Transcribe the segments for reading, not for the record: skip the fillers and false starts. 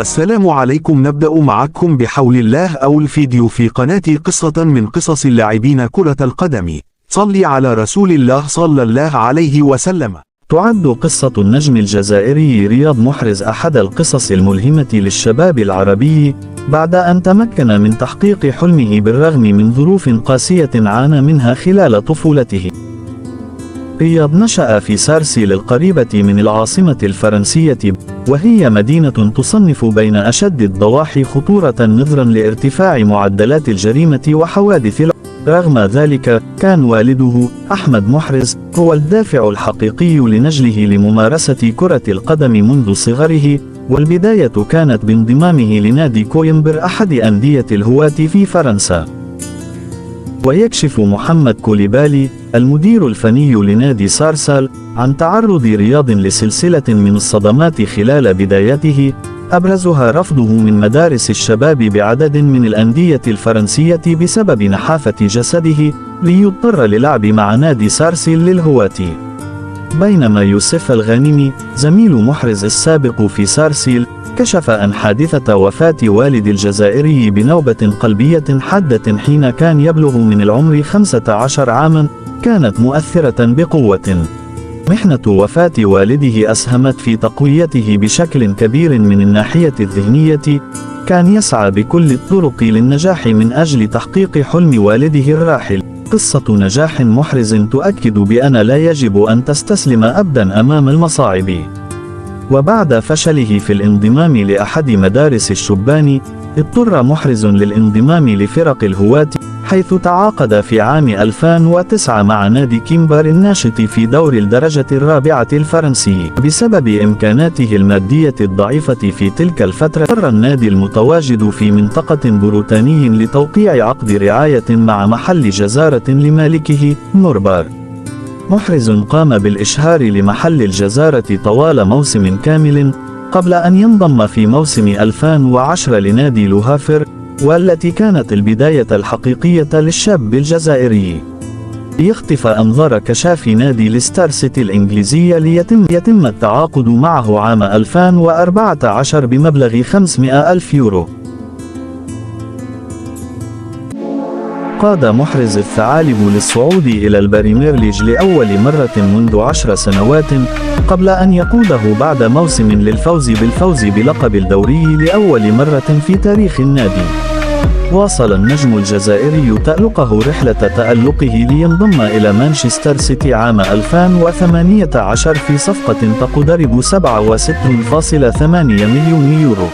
السلام عليكم. نبدأ معكم بحول الله أول فيديو في قناتي قصة من قصص اللاعبين كرة القدم. صلي على رسول الله صلى الله عليه وسلم. تعد قصة النجم الجزائري رياض محرز أحد القصص الملهمة للشباب العربي بعد أن تمكن من تحقيق حلمه بالرغم من ظروف قاسية عانى منها خلال طفولته. رياض نشأ في سارسيل القريبة من العاصمة الفرنسية، وهي مدينة تصنف بين أشد الضواحي خطورة نظرا لارتفاع معدلات الجريمة وحوادث رغم ذلك كان والده أحمد محرز هو الدافع الحقيقي لنجله لممارسة كرة القدم منذ صغره، والبداية كانت بانضمامه لنادي كويمبر أحد أندية الهواة في فرنسا. ويكشف محمد كوليبالي المدير الفني لنادي سارسال عن تعرض رياض لسلسلة من الصدمات خلال بدايته، أبرزها رفضه من مدارس الشباب بعدد من الأندية الفرنسية بسبب نحافة جسده، ليضطر للعب مع نادي سارسيل للهواة. بينما يوسف الغانمي زميل محرز السابق في سارسيل كشف عن حادثة وفاة والد الجزائري بنوبة قلبية حادة حين كان يبلغ من العمر 15 عاما، كانت مؤثرة بقوة. محنة وفاة والده أسهمت في تقويته بشكل كبير من الناحية الذهنية، كان يسعى بكل الطرق للنجاح من أجل تحقيق حلم والده الراحل. قصة نجاح محرز تؤكد بأن لا يجب أن تستسلم أبدا أمام المصاعب. وبعد فشله في الانضمام لأحد مدارس الشبان، اضطر محرز للانضمام لفرق الهواة، حيث تعاقد في عام 2009 مع نادي كيمبر الناشط في دور الدرجة الرابعة الفرنسي. بسبب إمكاناته المادية الضعيفة في تلك الفترة، اضطر النادي المتواجد في منطقة بروتاني لتوقيع عقد رعاية مع محل جزارة لمالكه نوربار. محرز قام بالإشهار لمحل الجزارة طوال موسم كامل قبل أن ينضم في موسم 2010 لنادي لوهافر، والتي كانت البداية الحقيقية للشاب الجزائري. ليخطف أنظار كشاف نادي ليستر سيتي الإنجليزية ليتم التعاقد معه عام 2014 بمبلغ 500 ألف يورو. قاد محرز الثعالب للصعود إلى البريمير ليج لأول مرة منذ 10 سنوات، قبل أن يقوده بعد موسم للفوز بلقب الدوري لأول مرة في تاريخ النادي. واصل النجم الجزائري رحلة تألقه لينضم إلى مانشستر سيتي عام 2018 في صفقة تقترب 67.8 مليون يورو.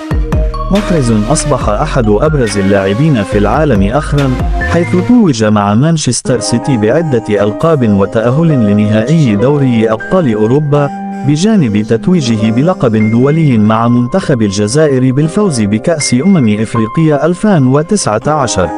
محرز أصبح أحد أبرز اللاعبين في العالم أخرا، حيث توج مع مانشستر سيتي بعدة ألقاب وتأهل لنهائي دوري أبطال أوروبا، بجانب تتويجه بلقب دولي مع منتخب الجزائر بالفوز بكأس أمم إفريقيا 2019.